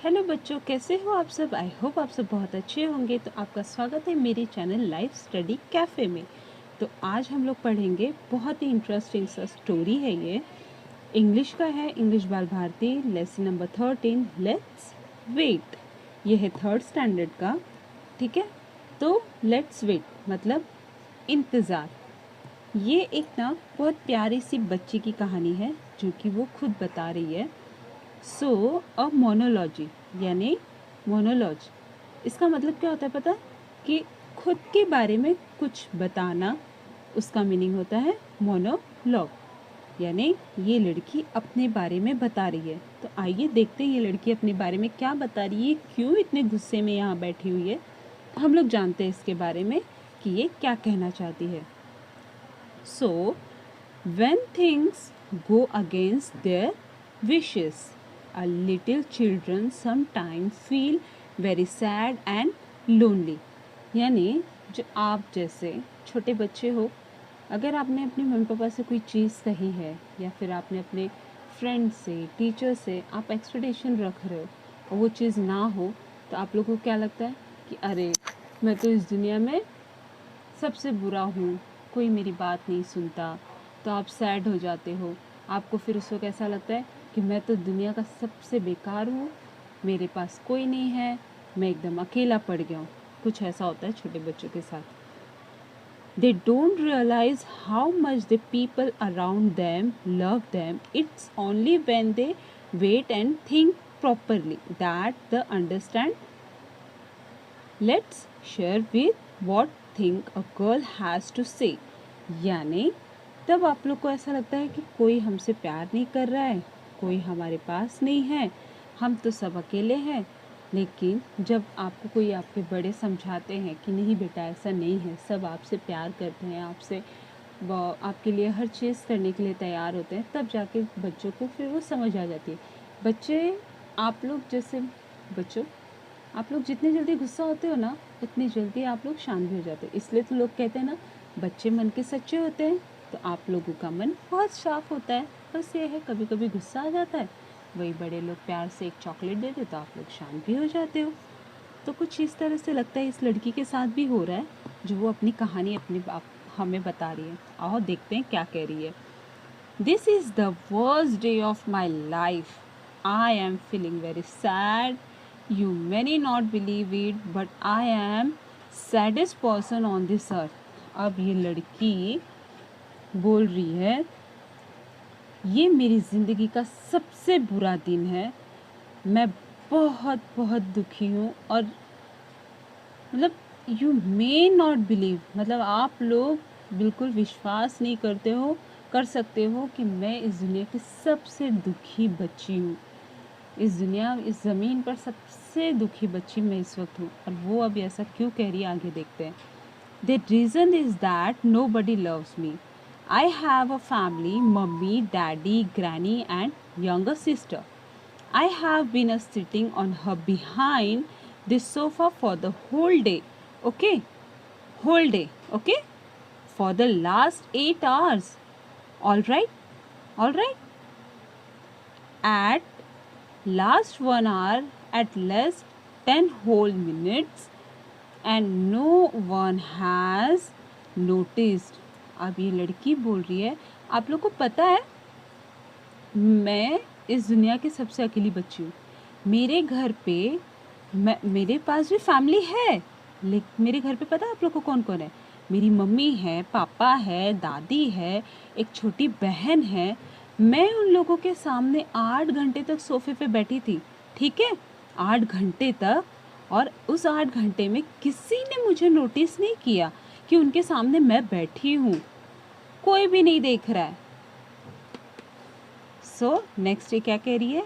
Hello बच्चों, कैसे हो आप सब। आई होप आप सब बहुत अच्छे होंगे। तो आपका स्वागत है मेरे चैनल लाइफ स्टडी कैफ़े में। तो आज हम लोग पढ़ेंगे, बहुत ही इंटरेस्टिंग सा स्टोरी है ये। इंग्लिश का है, English Bal Bharati, lesson number 13, let's wait. ये है थर्ड स्टैंडर्ड का, ठीक है। तो लेट्स वेट मतलब इंतज़ार। ये एक ना बहुत प्यारी सी बच्ची की कहानी है जो कि वो खुद बता रही है। सो अ मोनोलॉजी यानी मोनोलॉज, इसका मतलब क्या होता है पता है? कि खुद के बारे में कुछ बताना, उसका मीनिंग होता है मोनोलॉग। यानी ये लड़की अपने बारे में बता रही है। तो आइए देखते हैं ये लड़की अपने बारे में क्या बता रही है, क्यों इतने गुस्से में यहाँ बैठी हुई है। हम लोग जानते हैं इसके बारे में कि ये क्या कहना चाहती है। सो when things go against their wishes, a little children sometimes feel very sad and lonely। यानी जो आप जैसे छोटे बच्चे हो, अगर आपने अपने मम्मी पापा से कोई चीज़ कही है या फिर आपने अपने फ्रेंड से, टीचर से आप एक्सपेक्टेशन रख रहे हो और वो चीज़ ना हो, तो आप लोगों को क्या लगता है कि अरे मैं तो इस दुनिया में सबसे बुरा हूँ, कोई मेरी बात नहीं सुनता। तो आप सैड हो जाते हो। आपको फिर उस वक्त ऐसा लगता है कि मैं तो दुनिया का सबसे बेकार हूँ, मेरे पास कोई नहीं है, मैं एकदम अकेला पड़ गया हूँ। कुछ ऐसा होता है छोटे बच्चों के साथ। They don't realize how much the people around them love them. It's only when they wait and think properly that they understand। Let's share with what think a girl has to say। यानी तब आप लोग को ऐसा लगता है कि कोई हमसे प्यार नहीं कर रहा है, कोई हमारे पास नहीं है, हम तो सब अकेले हैं। लेकिन जब आपको कोई आपके बड़े समझाते हैं कि नहीं बेटा ऐसा नहीं है, सब आपसे प्यार करते हैं, आपसे आपके लिए हर चीज़ करने के लिए तैयार होते हैं, तब जाके बच्चों को फिर वो समझ आ जाती है। बच्चे, आप लोग जैसे बच्चों, आप लोग जितने जल्दी गुस्सा होते हो ना, उतनी जल्दी आप लोग शांत भी हो जाते हो। इसलिए तो लोग कहते हैं ना, बच्चे मन के सच्चे होते हैं। तो आप लोगों का मन बहुत साफ होता है। बस ये है, कभी कभी गुस्सा आ जाता है, वही बड़े लोग प्यार से एक चॉकलेट दे दे तो आप लोग शांत भी हो जाते हो। तो कुछ इस तरह से लगता है इस लड़की के साथ भी हो रहा है, जो वो अपनी कहानी अपनी हमें बता रही है। आओ देखते हैं क्या कह रही है। This is the worst day of my life. I am feeling very sad. You may not believe it, but I am saddest person on this earth। अब ये लड़की बोल रही है, ये मेरी ज़िंदगी का सबसे बुरा दिन है, मैं बहुत बहुत दुखी हूँ। और मतलब यू मे नॉट बिलीव, मतलब आप लोग बिल्कुल विश्वास नहीं कर सकते हो कि मैं इस दुनिया की सबसे दुखी बच्ची हूँ। इस दुनिया, इस ज़मीन पर सबसे दुखी बच्ची मैं इस वक्त हूँ। और वो अब ऐसा क्यों कह रही है, आगे देखते हैं। The reason is that nobody loves me. I have a family, mummy, daddy, granny and younger sister। I have been sitting on her behind this sofa for the whole day, okay? Whole day, okay? For the last 8 hours. All right? All right? At last 1 hour, at least 10 whole minutes, and no one has noticed। अब ये लड़की बोल रही है, आप लोग को पता है मैं इस दुनिया की सबसे अकेली बच्ची हूँ। मेरे घर पे मेरे पास भी फैमिली है, लेकिन मेरे घर पे पता है आप लोग को कौन कौन है? मेरी मम्मी है, पापा है, दादी है, एक छोटी बहन है। मैं उन लोगों के सामने 8 घंटे तक सोफे पे बैठी थी, ठीक है? 8 घंटे तक। और उस 8 घंटे में किसी ने मुझे नोटिस नहीं किया कि उनके सामने मैं बैठी हूँ। कोई भी नहीं देख रहा है। सो नेक्स्ट ये क्या कह रही है?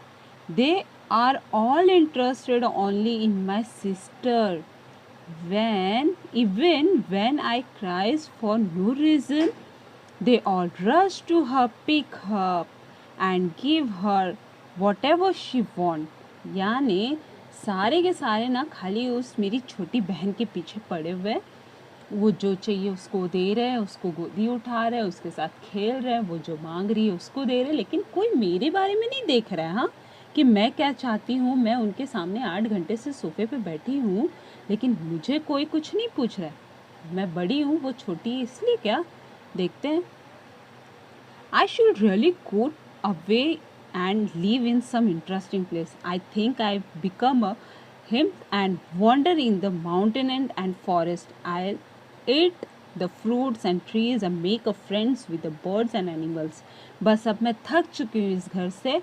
They are all interested only in my sister. Even when I cries for no reason, they all rush to her, pick her up and give her whatever she want। यानी सारे के सारे ना खाली उस मेरी छोटी बहन के पीछे पड़े हुए, वो जो चाहिए उसको दे रहे हैं, उसको गोदी उठा रहे हैं, उसके साथ खेल रहे हैं, वो जो मांग रही है उसको दे रहे हैं, लेकिन कोई मेरे बारे में नहीं देख रहा है। हाँ, कि मैं क्या चाहती हूँ। मैं उनके सामने 8 घंटे से सोफे पे बैठी हूँ, लेकिन मुझे कोई कुछ नहीं पूछ रहा है। मैं बड़ी हूँ, वो छोटी है, इसलिए क्या? देखते हैं। I should really go away and live in some interesting place. I think I've become a hemp and wander in the mountain and forest. I'll eat the fruits and trees and make a friends with the birds and animals. बस अब मैं थक चुकी हूँ इस घर से।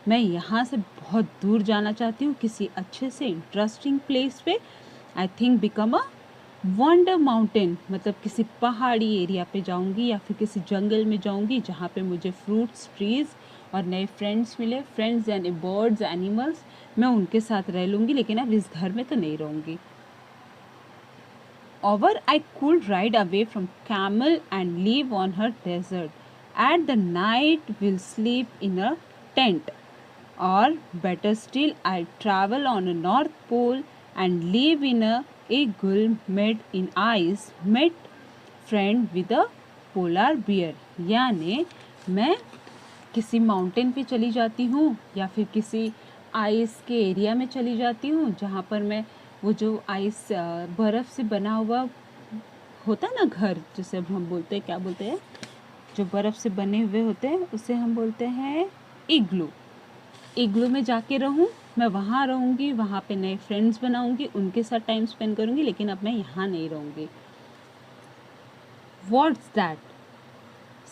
मैं यहाँ से बहुत दूर जाना चाहती हूँ, किसी अच्छे से इंटरेस्टिंग प्लेस पे। I think become a wonder mountain, मतलब किसी पहाड़ी एरिया पे जाऊंगी या फिर किसी जंगल में जाऊंगी जहाँ पे मुझे फ्रूट्स, ट्रीज और नए फ्रेंड्स मिले, फ्रेंड्स यानी बर्ड्स, एनिमल्स। मैं उनके साथ रह लूँगी, लेकिन अब इस घर में तो नहीं रहूँगी। Or I could ride away from camel and live on her desert. At the night we'll sleep in a tent. Or better still, I'll travel on a North Pole and live in a eagle made in ice, met friend with a polar bear. यानी मैं किसी mountain पे चली जाती हूँ या फिर किसी आइस के एरिया में चली जाती हूँ, जहाँ पर मैं वो जो आइस बर्फ़ से बना हुआ होता है ना घर, जिसे हम बोलते हैं, क्या बोलते हैं, जो बर्फ़ से बने हुए होते हैं उसे हम बोलते हैं इग्लू। इग्लू में जाके रहूँ, मैं वहाँ रहूँगी, वहाँ पे नए फ्रेंड्स बनाऊँगी, उनके साथ टाइम स्पेंड करूँगी, लेकिन अब मैं यहाँ नहीं रहूँगी। What's that?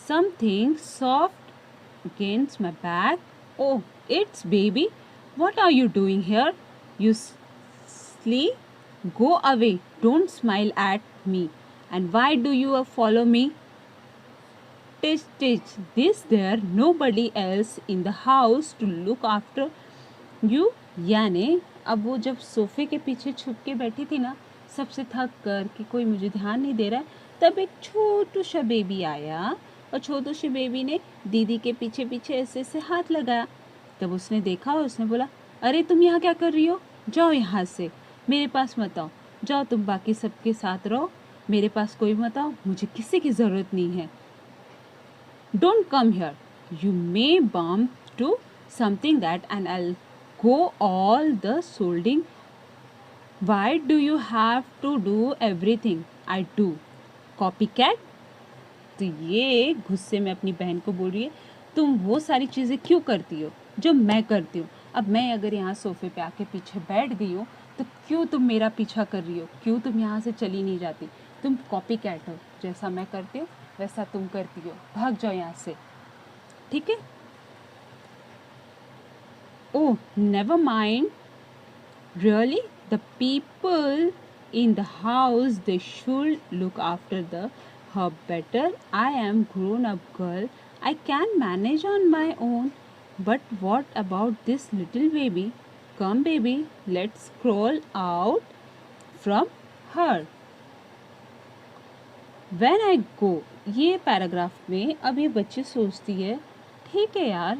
Something soft against my back. Oh, it's baby. What are you doing here? You silly. Go away. Don't smile at me. And why do you follow me? Tish, tish. This there nobody else in the house to look after you. यानी अब वो जब सोफे के पीछे छुप के बैठी थी ना, सबसे थक कर कि कोई मुझे ध्यान नहीं दे रहा है, तब एक छोटू सा बेबी आया और छोटू सी बेबी ने दीदी के पीछे पीछे ऐसे ऐसे हाथ लगाया। तब उसने देखा और उसने बोला, अरे तुम यहाँ क्या कर रही हो? जाओ यहाँ से, मेरे पास मत आओ। जाओ तुम बाकी सबके साथ रहो, मेरे पास कोई मत आओ, मुझे किसी की ज़रूरत नहीं है। Don't come here. You may bump to something that and I'll go all the scolding. Why do you have to do everything I do? Copycat? तो ये गुस्से में अपनी बहन को बोल रही है, तुम वो सारी चीज़ें क्यों करती हो जो मैं करती हूँ? अब मैं अगर यहाँ सोफे पे आके पीछे बैठ गई हूँ तो क्यों तुम मेरा पीछा कर रही हो? क्यों तुम यहाँ से चली नहीं जाती? तुम कॉपी कैट हो, जैसा मैं करती हूँ वैसा तुम करती हो, भाग जाओ यहाँ से, ठीक है? Oh never mind, really the people in the house they should look after the her better. I am grown up girl, I can manage on my own. But what about this little baby? Come baby, let's crawl out from her. When I go, ये paragraph में अब ये बच्ची सोचती है, ठीक है यार,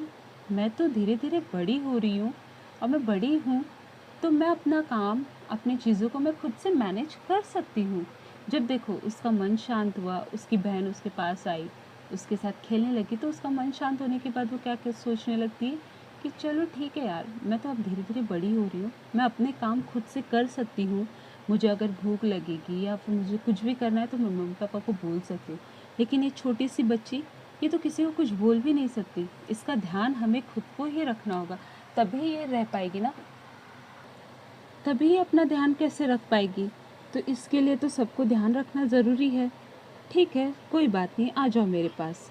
मैं तो धीरे धीरे बड़ी हो रही हूँ और मैं बड़ी हूँ तो मैं अपना काम, अपनी चीज़ों को मैं खुद से मैनेज कर सकती हूँ। जब देखो उसका मन शांत हुआ, उसकी बहन उसके पास आई, उसके साथ खेलने लगी, तो उसका मन शांत होने के बाद वो क्या क्या सोचने लगती है कि चलो ठीक है यार, मैं तो अब धीरे धीरे बड़ी हो रही हूँ, मैं अपने काम खुद से कर सकती हूँ। मुझे अगर भूख लगेगी या फिर मुझे कुछ भी करना है तो मैं मम्मी पापा को बोल सकती हूँ। लेकिन ये छोटी सी बच्ची, ये तो किसी को कुछ बोल भी नहीं सकती। इसका ध्यान हमें खुद को ही रखना होगा, तभी ये रह पाएगी ना, तभी अपना ध्यान कैसे रख पाएगी? तो इसके लिए तो सबको ध्यान रखना ज़रूरी है। ठीक है, कोई बात नहीं, आ जाओ मेरे पास।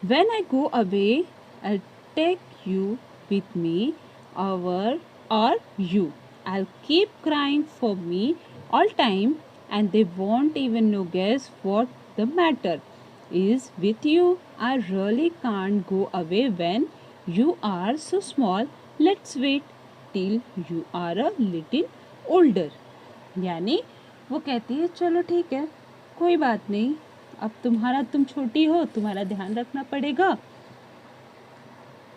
When I go away, I'll take you with me, or you. I'll keep crying for me all time, and they won't even know guess what the matter is with you. I really can't go away when you are so small. Let's wait till you are a little older. यानी वो कहती है चलो ठीक है, कोई बात नहीं, अब तुम छोटी हो, तुम्हारा ध्यान रखना पड़ेगा,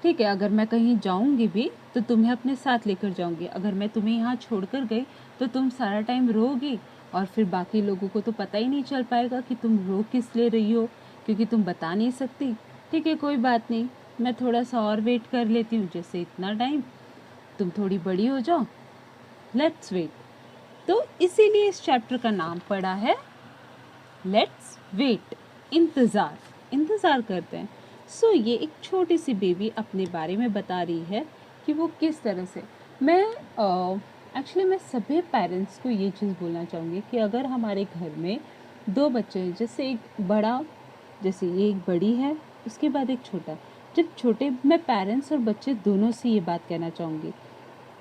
ठीक है। अगर मैं कहीं जाऊंगी भी तो तुम्हें अपने साथ लेकर जाऊंगी। अगर मैं तुम्हें यहाँ छोड़कर गई तो तुम सारा टाइम रोगी और फिर बाकी लोगों को तो पता ही नहीं चल पाएगा कि तुम रो किस ले रही हो, क्योंकि तुम बता नहीं सकती। ठीक है, कोई बात नहीं, मैं थोड़ा सा और वेट कर लेती हूँ, जैसे इतना टाइम, तुम थोड़ी बड़ी हो जाओ, लेट्स वेट। तो इसीलिए इस चैप्टर का नाम पड़ा है लेट्स वेट, इंतज़ार, इंतज़ार करते हैं। सो ये एक छोटी सी बेबी अपने बारे में बता रही है कि वो किस तरह से, मैं एक्चुअली मैं सभी पेरेंट्स को ये चीज़ बोलना चाहूँगी कि अगर हमारे घर में दो बच्चे हैं, जैसे एक बड़ा, जैसे ये एक बड़ी है, उसके बाद एक छोटा, जब छोटे, मैं पेरेंट्स और बच्चे दोनों से ये बात कहना चाहूँगी,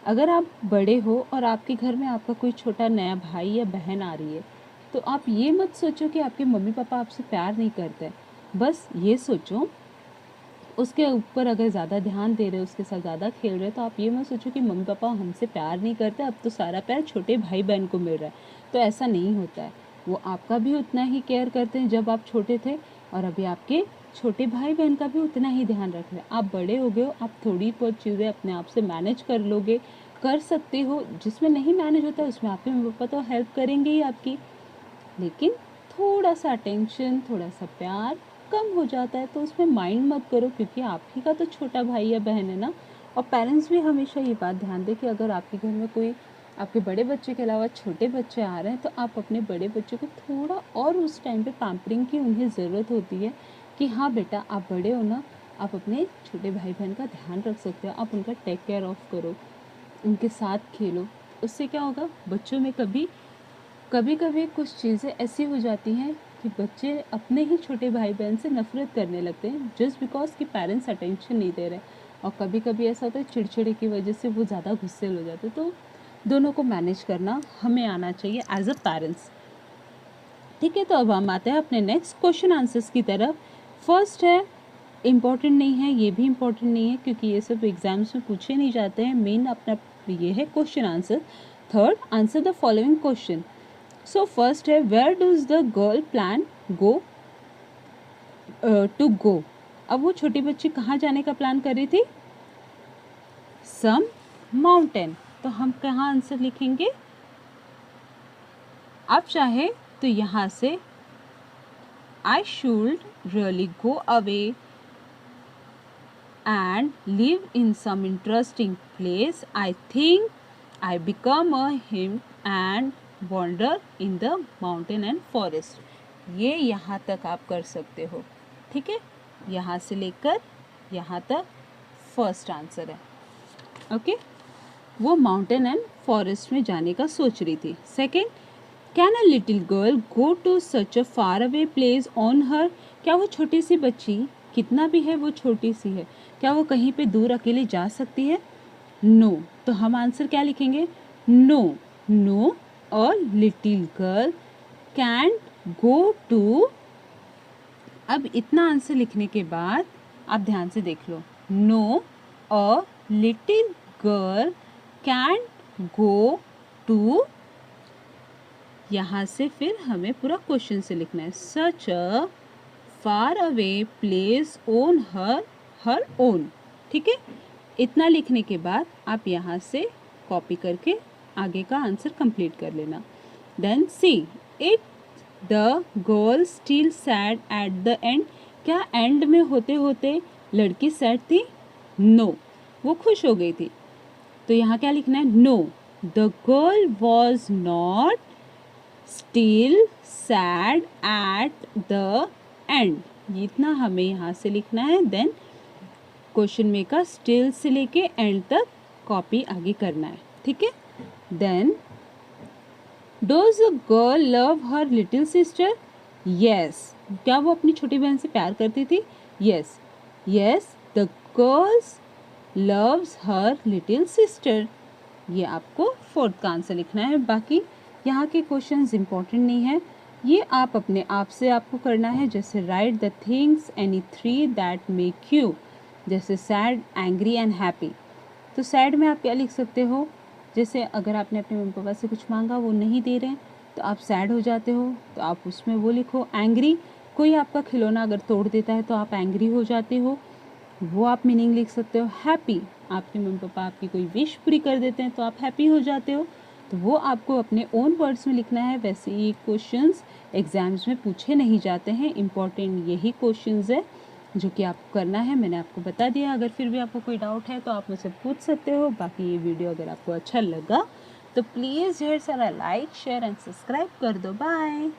अगर आप बड़े हो और आपके घर में आपका कोई छोटा नया भाई या बहन आ रही है, तो आप ये मत सोचो कि आपके मम्मी पापा आपसे प्यार नहीं करते। बस ये सोचो, उसके ऊपर अगर ज़्यादा ध्यान दे रहे हो, उसके साथ ज़्यादा खेल रहे हो, तो आप ये मत सोचो कि मम्मी पापा हमसे प्यार नहीं करते, अब तो सारा प्यार छोटे भाई बहन को मिल रहा है। तो ऐसा नहीं होता है, वो आपका भी उतना ही केयर करते हैं जब आप छोटे थे, और अभी आपके छोटे भाई बहन का भी उतना ही ध्यान रख रहे हैं। आप बड़े हो गए हो, आप थोड़ी बहुत चीज़ें अपने आप से मैनेज कर लोगे, कर सकते हो। जिसमें नहीं मैनेज होता है उसमें आपके मम्मी पापा तो हेल्प करेंगे ही आपकी, लेकिन थोड़ा सा अटेंशन, थोड़ा सा प्यार कम हो जाता है, तो उसमें माइंड मत करो, क्योंकि आप ही का तो छोटा भाई या बहन है ना। और पेरेंट्स भी हमेशा ये बात ध्यान दें कि अगर आपके घर में कोई आपके बड़े बच्चे के अलावा छोटे बच्चे आ रहे हैं, तो आप अपने बड़े बच्चे को थोड़ा और उस टाइम पे पैम्परिंग की उन्हें ज़रूरत होती है कि हाँ बेटा आप बड़े हो ना, आप अपने छोटे भाई बहन का ध्यान रख सकते हो, आप उनका टेक केयर ऑफ करो, उनके साथ खेलो। उससे क्या होगा, बच्चों में कभी कभी कुछ चीज़ें ऐसी हो जाती हैं कि बच्चे अपने ही छोटे भाई बहन से नफरत करने लगते हैं, जस्ट बिकॉज कि पेरेंट्स अटेंशन नहीं दे रहे। और कभी कभी ऐसा होता है चिड़चिड़े की वजह से वो ज़्यादा गुस्से हो जाते, तो दोनों को मैनेज करना हमें आना चाहिए एज अ पेरेंट्स। ठीक है, तो अब हम आते हैं अपने नेक्स्ट क्वेश्चन आंसर्स की तरफ। फर्स्ट है, इम्पॉर्टेंट नहीं है, ये भी इम्पॉर्टेंट नहीं है क्योंकि ये सब एग्जाम्स में पूछे नहीं जाते हैं, मेन अपना ये है question answer. Third, answer the following question. So first है, where does the girl plan go to go. अब वो छोटी बच्ची कहाँ जाने का प्लान कर रही थी, सम माउंटेन। तो हम कहाँ आंसर लिखेंगे, आप चाहे तो यहाँ से I should really go away and live in some interesting place. I think I become a him and wander in the mountain and forest. ये यहाँ तक आप कर सकते हो, ठीक है, यहाँ से लेकर यहाँ तक फर्स्ट आंसर है। ओके, वो माउंटेन एंड फॉरेस्ट में जाने का सोच रही थी। Second, can a little girl go to such a far away place on her. क्या वो छोटी सी बच्ची, कितना भी है वो छोटी सी है, क्या वो कहीं पे दूर अकेले जा सकती है, नो। तो हम आंसर क्या लिखेंगे, no, no a little girl can go to. अब इतना आंसर लिखने के बाद आप ध्यान से देख लो, no a little girl can go to, यहाँ से फिर हमें पूरा क्वेश्चन से लिखना है, such a far away place on her own. ठीक है, इतना लिखने के बाद आप यहाँ से कॉपी करके आगे का आंसर कंप्लीट कर लेना। Then see it the girl still sad at the end. क्या एंड में होते होते लड़की सैड थी, नो, वो खुश हो गई थी। तो यहाँ क्या लिखना है, know the girl was not still sad at the and. इतना हमें यहाँ से लिखना है। देन क्वेश्चन में का स्टिल से लेके एंड तक कॉपी आगे करना है, ठीक है। Then does a girl love her little sister, yes. क्या वो अपनी छोटी बहन से प्यार करती थी, yes, yes the girls loves her little sister. ये आपको फोर्थ का आंसर लिखना है। बाकी यहाँ के क्वेश्चंस इंपॉर्टेंट नहीं है, ये आप अपने आप से आपको करना है। जैसे right the things any three that make you, जैसे सैड, एंग्री एंड हैप्पी। तो सैड में आप क्या लिख सकते हो, जैसे अगर आपने अपने मम्मी पापा से कुछ मांगा वो नहीं दे रहे हैं तो आप सैड हो जाते हो, तो आप उसमें वो लिखो। एंग्री, कोई आपका खिलौना अगर तोड़ देता है तो आप एंग्री हो जाते हो, वो आप मीनिंग लिख सकते हो। हैप्पी, आपके मम्मी पापा आपकी कोई विश पूरी कर देते हैं तो आप हैप्पी हो जाते हो, तो वो आपको अपने ओन वर्ड्स में लिखना है। वैसे ये क्वेश्चंस एग्जाम्स में पूछे नहीं जाते हैं, इम्पॉर्टेंट यही क्वेश्चंस है। जो कि आपको करना है मैंने आपको बता दिया। अगर फिर भी आपको कोई डाउट है तो आप मुझसे पूछ सकते हो। बाकी ये वीडियो अगर आपको अच्छा लगा तो प्लीज़ ढेर सारा लाइक शेयर एंड सब्सक्राइब कर दो। बाय।